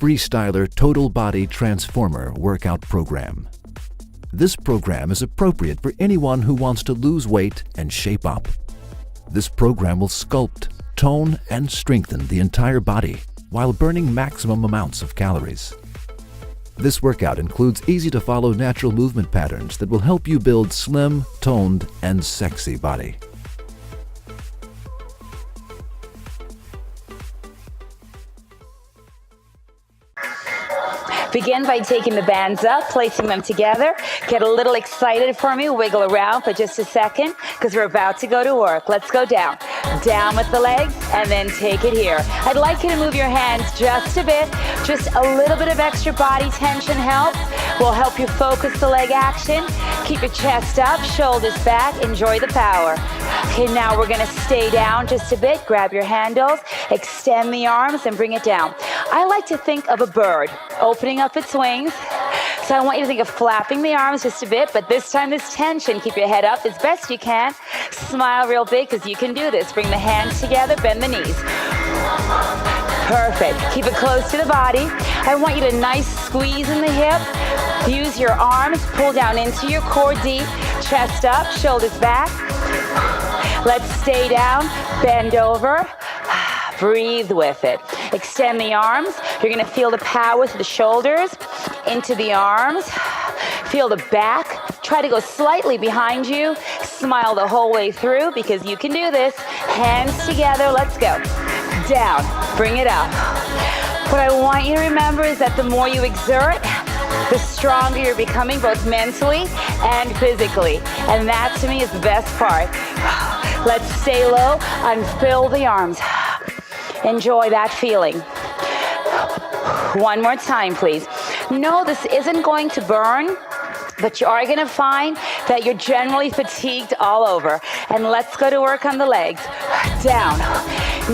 Freestyler Total Body Transformer workout program. This program is appropriate for anyone who wants to lose weight and shape up. This program will sculpt, tone, and strengthen the entire body while burning maximum amounts of calories. This workout includes easy-to-follow natural movement patterns that will help you build slim, toned, and sexy body. Begin by taking the bands up, placing them together. Get a little excited for me. Wiggle around for just a second because we're about to go to work. Let's go down. Down with the legs and then take it here. I'd like you to move your hands just a bit. Just a little bit of extra body tension helps. Will help you focus the leg action. Keep your chest up, shoulders back. Enjoy the power. Okay, now we're going to stay down just a bit. Grab your handles, extend the arms, and bring it down. I like to think of a bird opening up its wings. So I want you to think of flapping the arms just a bit, but this time there's tension. Keep your head up as best you can. Smile real big because you can do this. Bring the hands together, bend the knees. Perfect. Keep it close to the body. I want you to nice squeeze in the hip. Use your arms, pull down into your core deep. Chest up, shoulders back. Let's stay down, bend over. Breathe with it. Extend the arms. You're going to feel the power through the shoulders, into the arms. Feel the back. Try to go slightly behind you. Smile the whole way through because you can do this. Hands together. Let's go. Down. Bring it up. What I want you to remember is that the more you exert, the stronger you're becoming both mentally and physically. And that to me is the best part. Let's stay low. Unfill the arms. Enjoy that feeling. One more time, please. No, this isn't going to burn, but you are going to find that you're generally fatigued all over. And let's go to work on the legs. Down.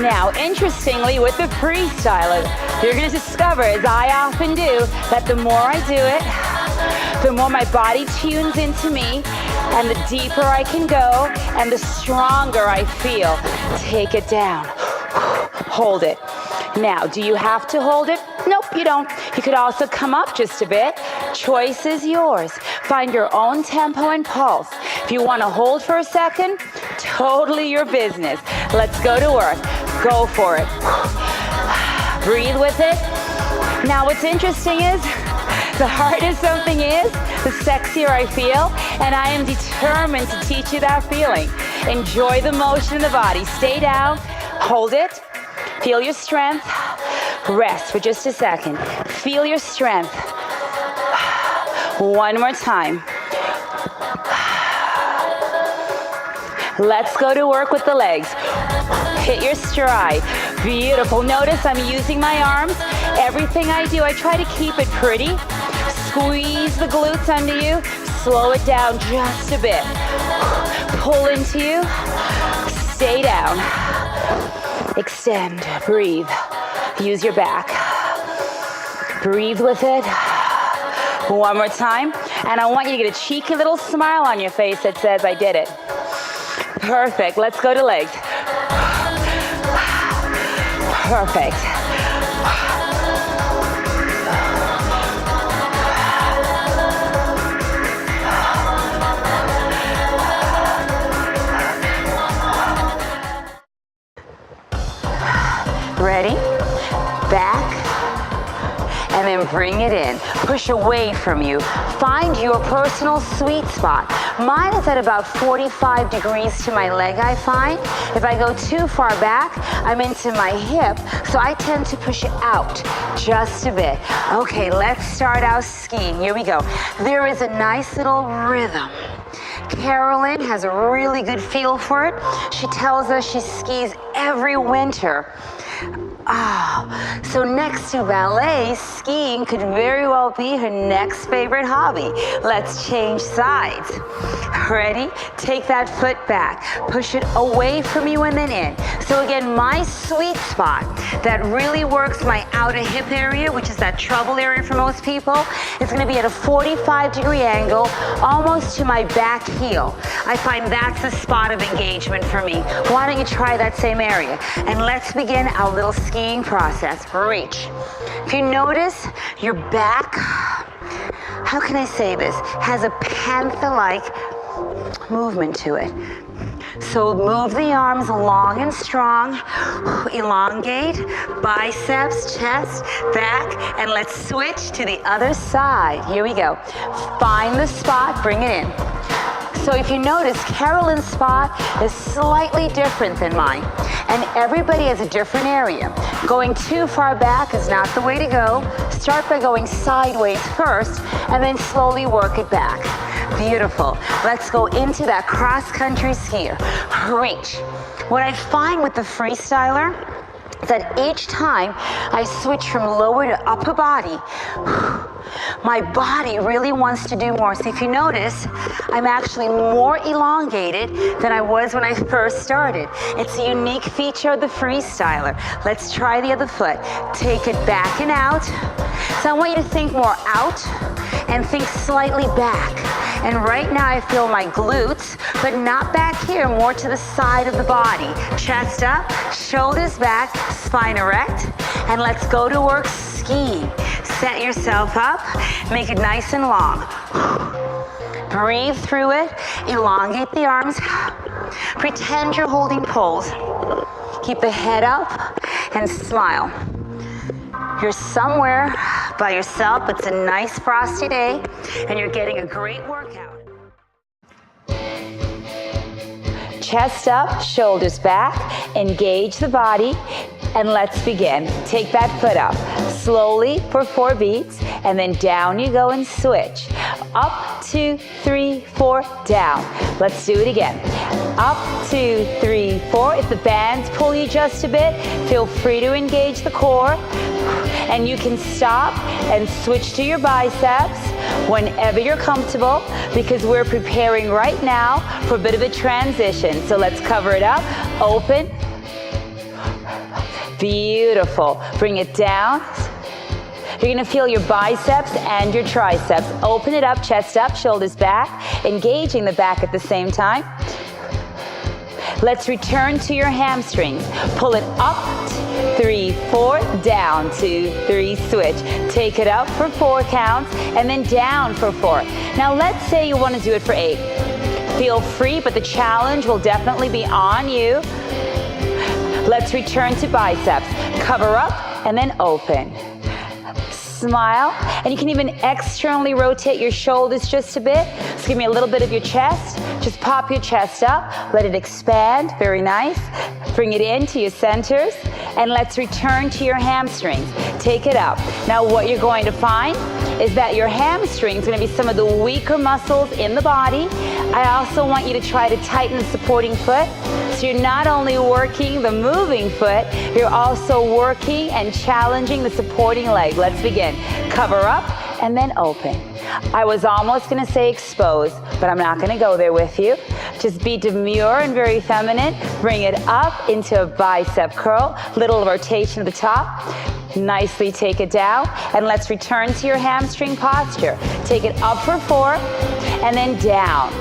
Now, interestingly, with the freestyler, you're going to discover, as I often do, that the more I do it, the more my body tunes into me, and the deeper I can go, and the stronger I feel. Take it down. Hold it. Now, do you have to hold it? Nope, you don't. You could also come up just a bit. Choice is yours. Find your own tempo and pulse. If you want to hold for a second, totally your business. Let's go to work. Go for it. Breathe with it. Now, what's interesting is, the harder something is, the sexier I feel, and I am determined to teach you that feeling. Enjoy the motion in the body. Stay down. Hold it. Feel your strength. Rest for just a second. Feel your strength. One more time. Let's go to work with the legs. Hit your stride. Beautiful. Notice I'm using my arms. Everything I do, I try to keep it pretty. Squeeze the glutes under you. Slow it down just a bit. Pull into you. Stay down. Extend. Breathe. Use your back. Breathe with it. One more time. And I want you to get a cheeky little smile on your face that says, I did it. Perfect. Let's go to legs. Perfect. Ready? Back. And then bring it in. Push away from you. Find your personal sweet spot. Mine is at about 45 degrees to my leg, I find. If I go too far back, I'm into my hip, so I tend to push it out just a bit. Okay, let's start out skiing. Here we go. There is a nice little rhythm. Carolyn has a really good feel for it. She tells us she skis every winter. So next to ballet, skiing could very well be her next favorite hobby. Let's change sides. Ready? Take that foot back. Push it away from you and then in. So again, my sweet spot that really works my outer hip area, which is that trouble area for most people, is going to be at a 45-degree angle, almost to my back heel. I find that's the spot of engagement for me. Why don't you try that same area? And let's begin our Now a little skiing process, reach. If you notice your back, how can I say this, has a panther-like movement to it. So move the arms long and strong, elongate, biceps, chest, back, and let's switch to the other side. Here we go. Find the spot, bring it in. So if you notice, Carolyn's spot is slightly different than mine, and everybody has a different area. Going too far back is not the way to go. Start by going sideways first, and then slowly work it back. Beautiful. Let's go into that cross-country skier. Reach. What I find with the freestyler is that each time I switch from lower to upper body, my body really wants to do more. So if you notice, I'm actually more elongated than I was when I first started. It's a unique feature of the freestyler. Let's try the other foot. Take it back and out. So I want you to think more out and think slightly back. And right now I feel my glutes, but not back here, more to the side of the body. Chest up, shoulders back, spine erect, and let's go to work skiing. Set yourself up, make it nice and long. Breathe through it, elongate the arms. Pretend you're holding poles. Keep the head up and smile. You're somewhere by yourself. It's a nice frosty day, and you're getting a great workout. Chest up, shoulders back, engage the body, and let's begin. Take that foot up slowly for 4 beats, and then down you go and switch. Up, 2, 3, 4, down. Let's do it again. Up, 2, 3, 4. If the bands pull you just a bit, feel free to engage the core. And you can stop and switch to your biceps whenever you're comfortable, because we're preparing right now for a bit of a transition. So let's cover it up. Open. Beautiful. Bring it down. You're gonna feel your biceps and your triceps. Open it up, chest up, shoulders back, engaging the back at the same time. Let's return to your hamstrings. Pull it up, 3, 4, down, 2, 3, switch. Take it up for 4 counts, and then down for 4. Now let's say you wanna do it for 8. Feel free, but the challenge will definitely be on you. Let's return to biceps. Cover up, and then open. Smile, and you can even externally rotate your shoulders just a bit. So give me a little bit of your chest. Just pop your chest up, let it expand, very nice. Bring it into your centers, and let's return to your hamstrings. Take it up. Now what you're going to find is that your hamstrings are gonna be some of the weaker muscles in the body. I also want you to try to tighten the supporting foot. So you're not only working the moving foot, you're also working and challenging the supporting leg. Let's begin. Cover up and then open. I was almost gonna say expose, but I'm not gonna go there with you. Just be demure and very feminine. Bring it up into a bicep curl, little rotation at the top. Nicely take it down, and let's return to your hamstring posture. Take it up for 4, and then down.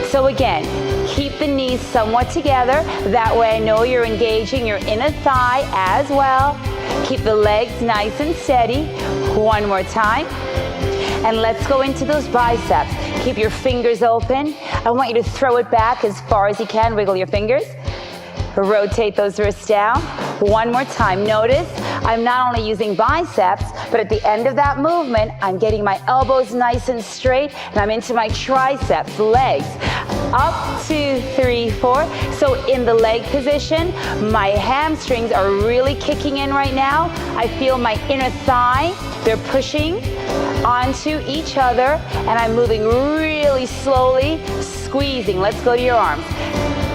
So again, keep the knees somewhat together. That way I know you're engaging your inner thigh as well. Keep the legs nice and steady. One more time. And let's go into those biceps. Keep your fingers open. I want you to throw it back as far as you can. Wiggle your fingers. Rotate those wrists down. One more time. Notice I'm not only using biceps, but at the end of that movement, I'm getting my elbows nice and straight, and I'm into my triceps, legs. Up, 2, 3, 4. So in the leg position, my hamstrings are really kicking in right now. I feel my inner thigh. They're pushing onto each other, and I'm moving really slowly, squeezing. Let's go to your arms.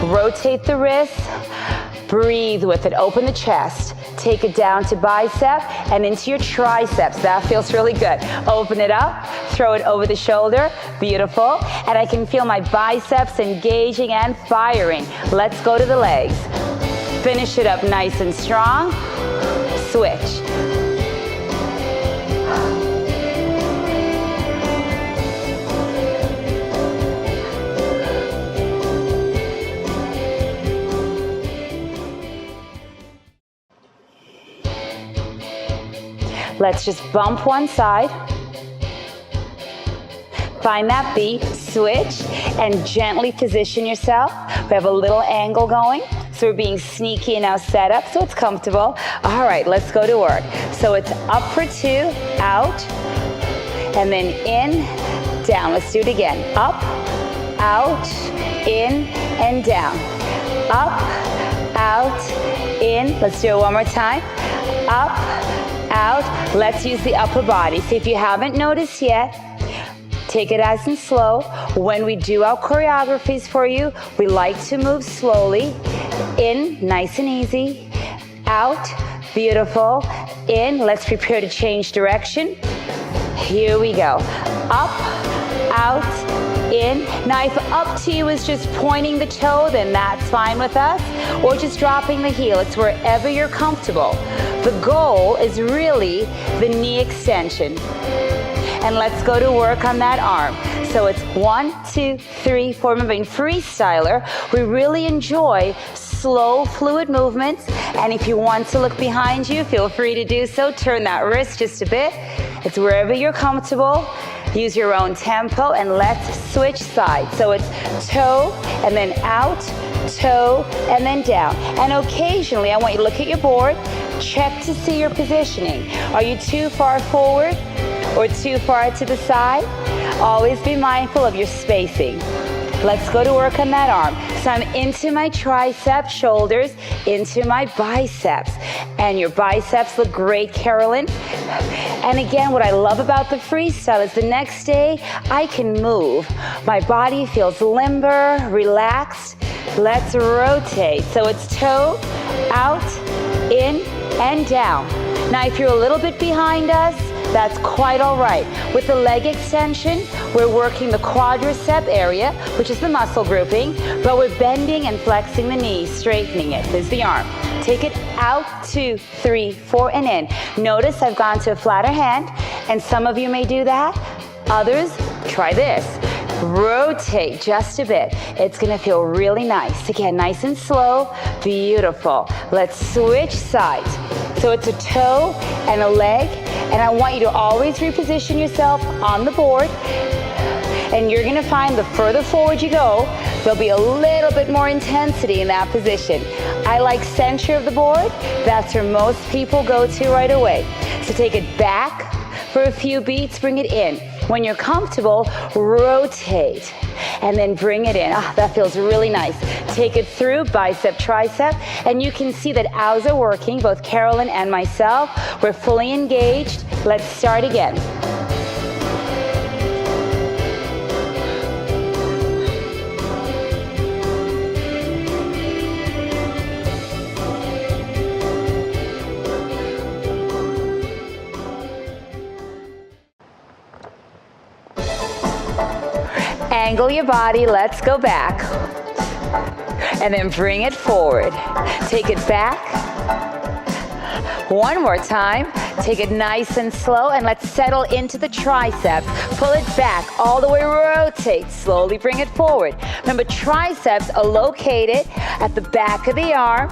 Rotate the wrists. Breathe with it. Open the chest. Take it down to bicep and into your triceps. That feels really good. Open it up. Throw it over the shoulder. Beautiful. And I can feel my biceps engaging and firing. Let's go to the legs. Finish it up nice and strong. Switch. Let's just bump one side. Find that beat, switch, and gently position yourself. We have a little angle going, so we're being sneaky and now set up so it's comfortable. All right, let's go to work. So it's up for 2, out, and then in, down. Let's do it again. Up, out, in, and down. Up, out, in. Let's do it one more time. Up, out. Let's use the upper body. So if you haven't noticed yet, take it nice and slow. When we do our choreographies for you, we like to move slowly. In, nice and easy. Out, beautiful. In, let's prepare to change direction. Here we go. Up, out, in. Now if up to you is just pointing the toe, then that's fine with us. Or just dropping the heel. It's wherever you're comfortable. The goal is really the knee extension. And let's go to work on that arm. So it's 1, 2, 3, 4. Remember, in freestyler, we really enjoy slow, fluid movements. And if you want to look behind you, feel free to do so. Turn that wrist just a bit. It's wherever you're comfortable. Use your own tempo, and let's switch sides. So it's toe, and then out, toe, and then down. And occasionally, I want you to look at your board, check to see your positioning. Are you too far forward or too far to the side? Always be mindful of your spacing. Let's go to work on that arm. So I'm into my triceps, shoulders, into my biceps. And your biceps look great, Carolyn. And again, what I love about the freestyle is the next day I can move. My body feels limber, relaxed. Let's rotate. So it's toe, out, in, and down. Now if you're a little bit behind us, that's quite all right. With the leg extension, we're working the quadricep area, which is the muscle grouping, but we're bending and flexing the knees, straightening it. This is the arm. Take it out, 2, 3, 4, and in. Notice I've gone to a flatter hand, and some of you may do that. Others, try this. Rotate just a bit. It's gonna feel really nice. Again, nice and slow, beautiful. Let's switch sides. So it's a toe and a leg, and I want you to always reposition yourself on the board. And you're gonna find the further forward you go, there'll be a little bit more intensity in that position. I like center of the board. That's where most people go to right away. So take it back for a few beats, bring it in. When you're comfortable, rotate and then bring it in. That feels really nice. Take it through bicep, tricep, and you can see that ours are working, both Carolyn and myself. We're fully engaged. Let's start again. Angle your body, let's go back. And then bring it forward. Take it back. One more time. Take it nice and slow, and let's settle into the triceps. Pull it back, all the way rotate. Slowly bring it forward. Remember, triceps are located at the back of the arm.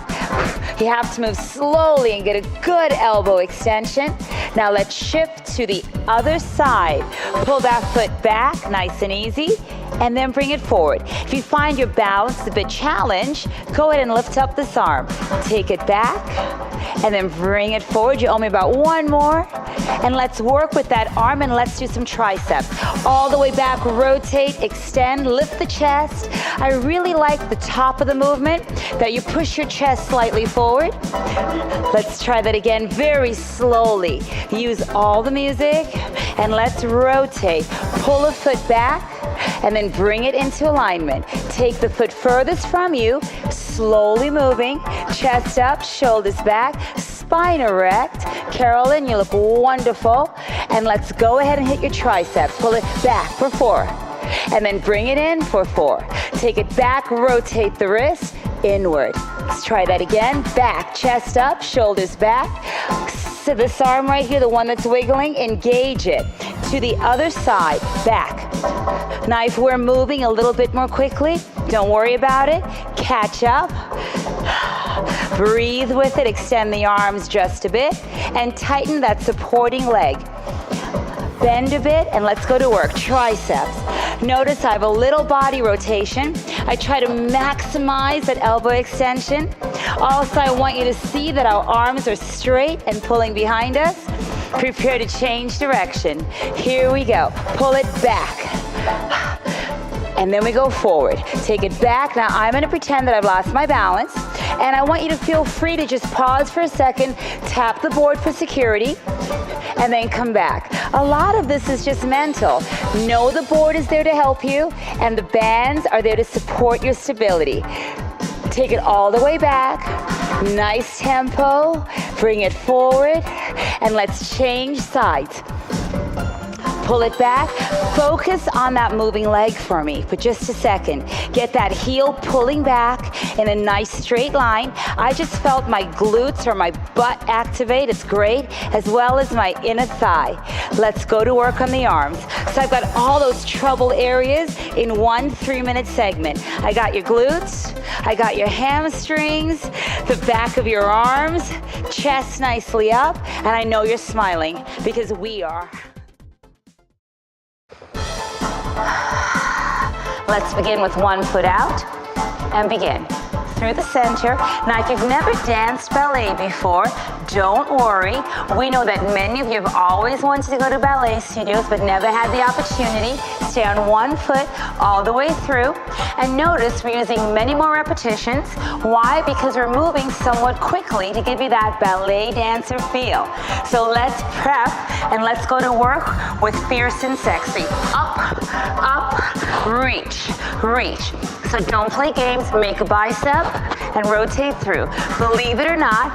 You have to move slowly and get a good elbow extension. Now let's shift to the other side. Pull that foot back, nice and easy, and then bring it forward. If you find your balance a bit challenged, go ahead and lift up this arm. Take it back, and then bring it forward. You owe me about one more. And let's work with that arm, and let's do some triceps. All the way back, rotate, extend, lift the chest. I really like the top of the movement, that you push your chest slightly forward. Let's try that again very slowly. Use all the music, and let's rotate. Pull a foot back, and then bring it into alignment. Take the foot furthest from you, slowly moving, chest up, shoulders back, spine erect. Carolyn, you look wonderful. And let's go ahead and hit your triceps. Pull it back for 4. And then bring it in for 4. Take it back, rotate the wrist, inward. Let's try that again. Back, chest up, shoulders back. So this arm right here, the one that's wiggling, engage it. To the other side, back. Now if we're moving a little bit more quickly, don't worry about it. Catch up. Breathe with it, extend the arms just a bit. and tighten that supporting leg. Bend a bit and let's go to work. Triceps. Notice I have a little body rotation. I try to maximize that elbow extension. Also, I want you to see that our arms are straight and pulling behind us. Prepare to change direction. Here we go. Pull it back. And then we go forward. Take it back. Now I'm going to pretend that I've lost my balance. And I want you to feel free to just pause for a second, tap the board for security, and then come back. A lot of this is just mental. Know the board is there to help you, and the bands are there to support your stability. Take it all the way back. Nice tempo. Bring it forward, and let's change sides. Pull it back. Focus on that moving leg for me for just a second. Get that heel pulling back in a nice straight line. I just felt my glutes or my butt activate. It's great, as well as my inner thigh. Let's go to work on the arms. So I've got all those trouble areas in one 3-minute segment. I got your glutes, I got your hamstrings, the back of your arms, chest nicely up, and I know you're smiling because we are. Let's begin with one foot out and begin through the center. Now, if you've never danced ballet before, don't worry. We know that many of you have always wanted to go to ballet studios but never had the opportunity. Stay on one foot all the way through. And notice we're using many more repetitions. Why? Because we're moving somewhat quickly to give you that ballet dancer feel. So let's prep and let's go to work with Fierce and Sexy. Up, up, reach, reach. So don't play games, make a bicep and rotate through. Believe it or not,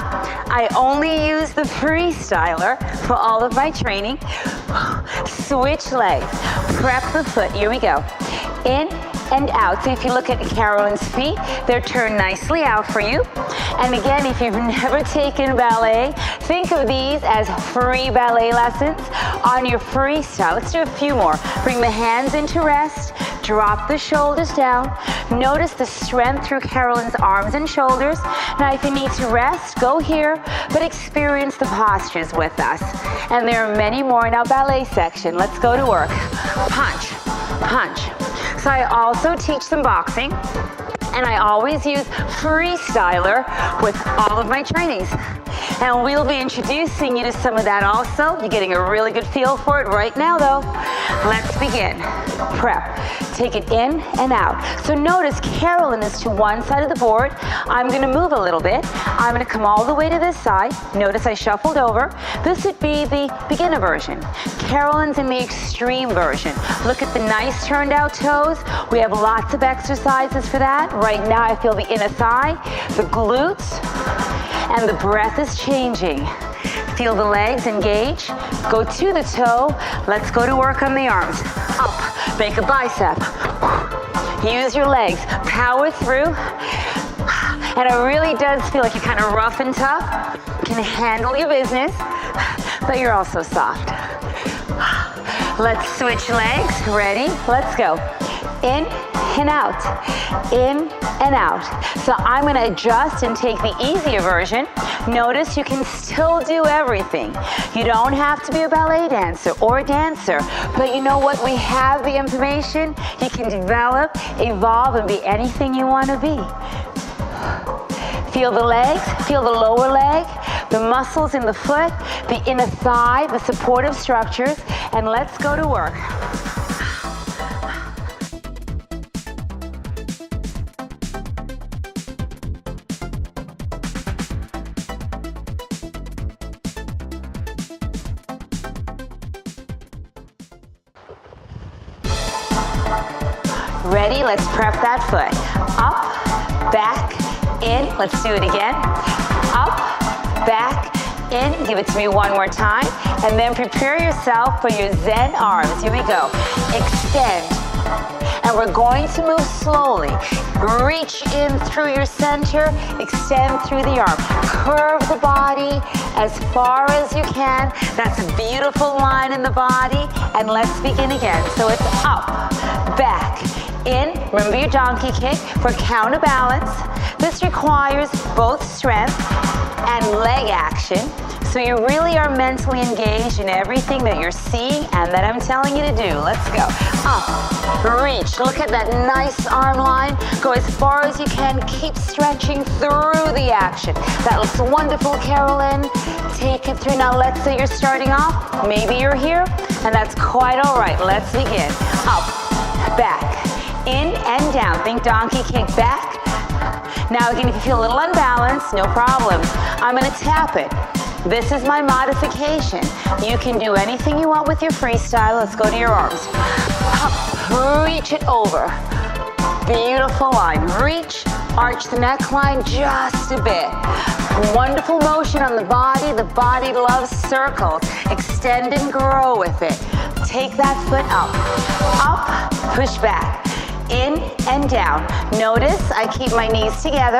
I only use the freestyler for all of my training. Switch legs, prep the foot, here we go. In and out. So if you look at Carolyn's feet, they're turned nicely out for you. And again, if you've never taken ballet, think of these as free ballet lessons on your freestyle. Let's do a few more. Bring the hands into rest, drop the shoulders down. Notice the strength through Carolyn's arms and shoulders. Now, if you need to rest, go here, but experience the postures with us. And there are many more in our ballet section. Let's go to work. Punch, punch. So I also teach some boxing, and I always use freestyler with all of my trainings. And we'll be introducing you to some of that also. You're getting a really good feel for it right now though. Let's begin. Prep. Take it in and out. So notice Carolyn is to one side of the board. I'm gonna move a little bit. I'm gonna come all the way to this side. Notice I shuffled over. This would be the beginner version. Carolyn's in the extreme version. Look at the nice turned out toes. We have lots of exercises for that. Right now I feel the inner thigh, the glutes, and the breath is changing. Feel the legs engage. Go to the toe. Let's go to work on the arms. Up, make a bicep. Use your legs, power through. And it really does feel like you're kind of rough and tough. Can handle your business, but you're also soft. Let's switch legs. Ready? Let's go. In and out, in and out. So I'm going to adjust and take the easier version. Notice you can still do everything. You don't have to be a ballet dancer or a dancer, but you know what? We have the information. You can develop, evolve, and be anything you want to be. Feel the legs, feel the lower leg, the muscles in the foot, the inner thigh, the supportive structures, and let's go to work. Ready? Let's prep that foot. Up, back, in. Let's do it again. Up, back, in. Give it to me one more time. And then prepare yourself for your Zen arms. Here we go. Extend. And we're going to move slowly. Reach in through your center. Extend through the arm. Curve the body as far as you can. That's a beautiful line in the body. And let's begin again. So it's up, back, in. Remember your donkey kick for counterbalance. This requires both strength and leg action. So you really are mentally engaged in everything that you're seeing and that I'm telling you to do. Let's go. Up, reach. Look at that nice arm line. Go as far as you can. Keep stretching through the action. That looks wonderful, Carolyn. Take it through. Now let's say you're starting off. Maybe you're here, and that's quite all right. Let's begin. Up, back, in and down. Think donkey kick back. Now again, if you feel a little unbalanced, no problem. I'm gonna tap it. This is my modification. You can do anything you want with your freestyle. Let's go to your arms. Up, reach it over. Beautiful line. Reach, arch the neckline just a bit. Wonderful motion on the body. The body loves circles. Extend and grow with it. Take that foot up. Up, push back. In and down. Notice I keep my knees together.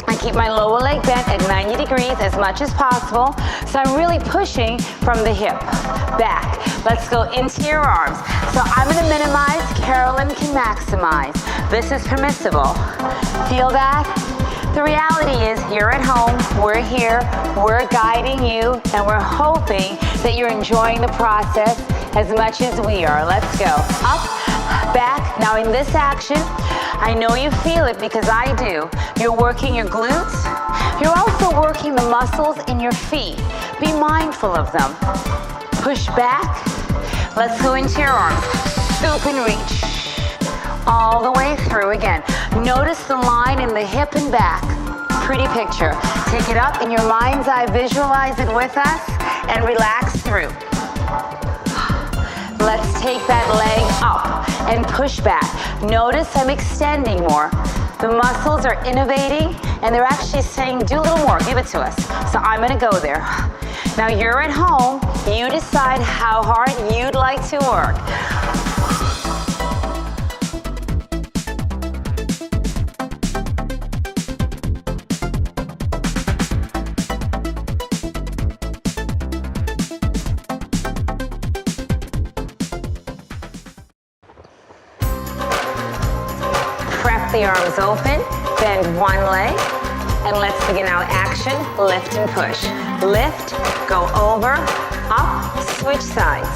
I keep my lower leg bent at 90 degrees as much as possible. So I'm really pushing from the hip back. Let's go into your arms. So I'm going to minimize. Carolyn can maximize. This is permissible. Feel that? The reality is you're at home, we're here, we're guiding you, and we're hoping that you're enjoying the process as much as we are. Let's go. Up, back. Now in this action, I know you feel it because I do. You're working your glutes. You're also working the muscles in your feet. Be mindful of them. Push back. Let's go into your arms. Scoop and reach. All the way through again. Notice the line in the hip and back. Pretty picture. Take it up in your mind's eye. Visualize it with us and relax through. Let's take that leg up and push back. Notice I'm extending more. The muscles are innovating and they're actually saying, do a little more, give it to us. So I'm gonna go there. Now you're at home, you decide how hard you'd like to work. The arms open, bend one leg, and let's begin our action. Lift and push. Lift, go over, up, switch sides.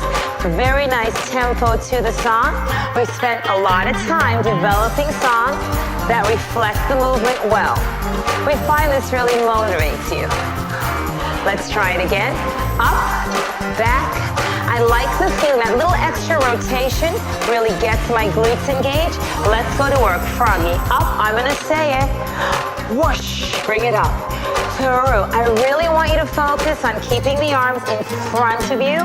Very nice tempo to the song. We spent a lot of time developing songs that reflect the movement well. We find this really motivates you. Let's try it again. Up, back. I like the feeling. That little extra rotation really gets my glutes engaged. Let's go to work. Froggy. Up. I'm going to say it. Whoosh. Bring it up. Through. I really want you to focus on keeping the arms in front of you.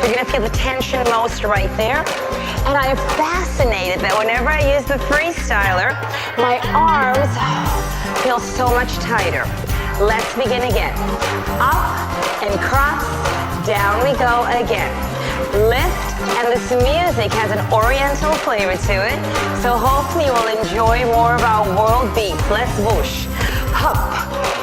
You're going to feel the tension most right there. And I am fascinated that whenever I use the freestyler, my arms feel so much tighter. Let's begin again. Up and cross. Down we go again. Lift, and this music has an oriental flavor to it, so hopefully you will enjoy more of our world beat. Let's whoosh. Hup.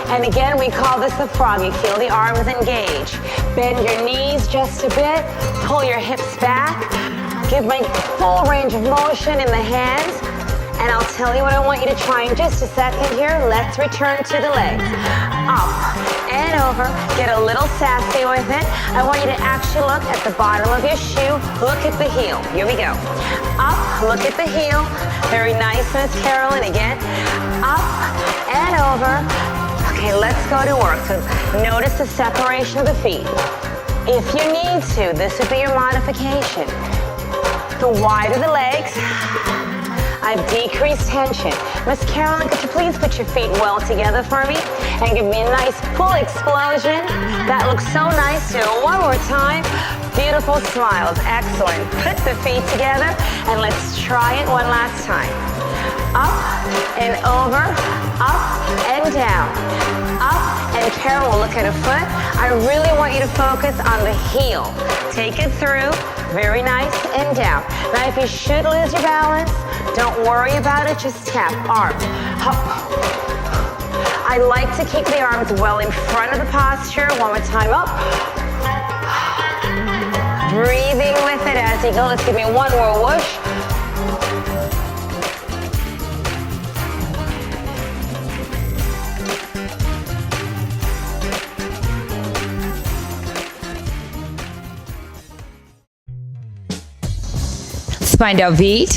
And again, we call this the froggy. Feel the arms engage. Bend your knees just a bit. Pull your hips back. Give my full range of motion in the hands. And I'll tell you what I want you to try in just a second here. Let's return to the legs. Up and over. Get a little sassy with it. I want you to actually look at the bottom of your shoe. Look at the heel. Here we go. Up, look at the heel. Very nice, Miss Carolyn. Again. Up and over. Okay, let's go to work. So notice the separation of the feet. If you need to, this would be your modification. The wider the legs, I've decreased tension. Miss Carolyn, could you please put your feet well together for me and give me a nice full explosion? That looks so nice. Do it one more time. Beautiful smiles. Excellent. Put the feet together and let's try it one last time. Up and over, up and down. Up and Carol, look at a foot. I really want you to focus on the heel. Take it through. Very nice and down. Now if you should lose your balance, don't worry about it, just tap, arms, up. I like to keep the arms well in front of the posture. One more time, up. Breathing with it as you go. Let's give me one more whoosh. Spine down beat.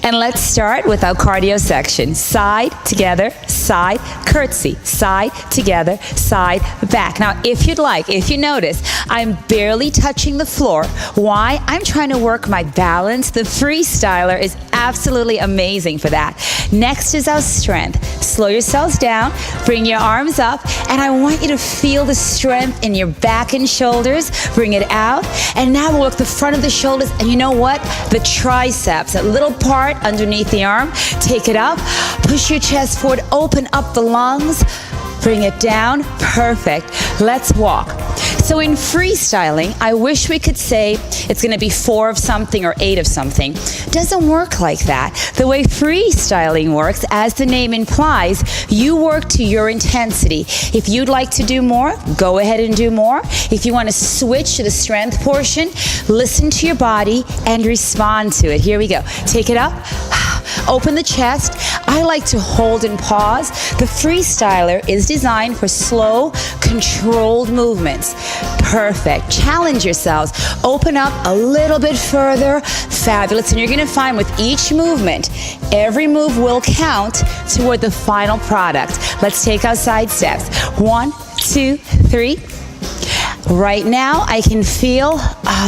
And let's start with our cardio section. Side, together, side, curtsy, side, together, side, back. Now, if you'd like, if you notice, I'm barely touching the floor. Why? I'm trying to work my balance. The freestyler is absolutely amazing for that. Next is our strength. Slow yourselves down, bring your arms up, and I want you to feel the strength in your back and shoulders. Bring it out. And now we'll work the front of the shoulders, and you know what? The triceps, that little part underneath the arm. Take it up, push your chest forward, open up the lungs, bring it down. Perfect. Let's walk. So in freestyling, I wish we could say it's going to be 4 of something or 8 of something. Doesn't work like that. The way freestyling works, as the name implies, you work to your intensity. If you'd like to do more, go ahead and do more. If you want to switch to the strength portion, listen to your body and respond to it. Here we go. Take it up. Open the chest. I like to hold and pause. The freestyler is designed for slow, controlled movements. Perfect. Challenge yourselves. Open up a little bit further. Fabulous. And you're going to find with each movement, every move will count toward the final product. Let's take our side steps. 1, 2, 3. Right now, I can feel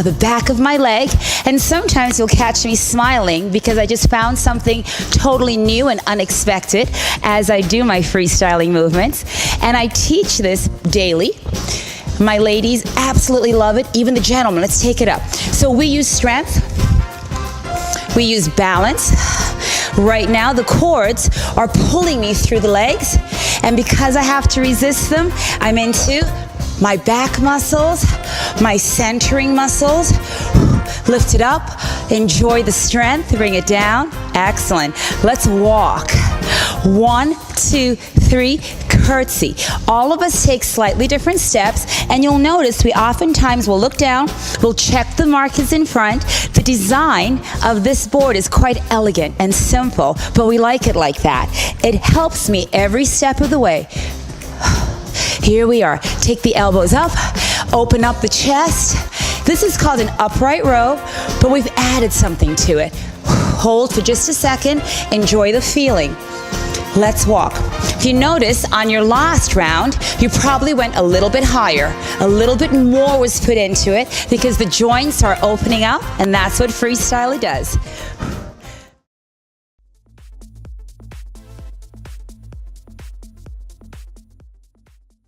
the back of my leg, and sometimes you'll catch me smiling because I just found something totally new and unexpected as I do my freestyling movements. And I teach this daily. My ladies absolutely love it, even the gentlemen. Let's take it up. So we use strength, we use balance. Right now, the cords are pulling me through the legs, and because I have to resist them, I'm into my back muscles, my centering muscles. Lift it up, enjoy the strength, bring it down. Excellent. Let's walk. 1, 2, 3, curtsy. All of us take slightly different steps, and you'll notice we oftentimes will look down, we'll check the markers in front. The design of this board is quite elegant and simple, but we like it like that. It helps me every step of the way. Here we are. Take the elbows up, open up the chest. This is called an upright row, but we've added something to it. Hold for just a second, enjoy the feeling. Let's walk. If you notice, on your last round, you probably went a little bit higher. A little bit more was put into it because the joints are opening up, and that's what freestyle does.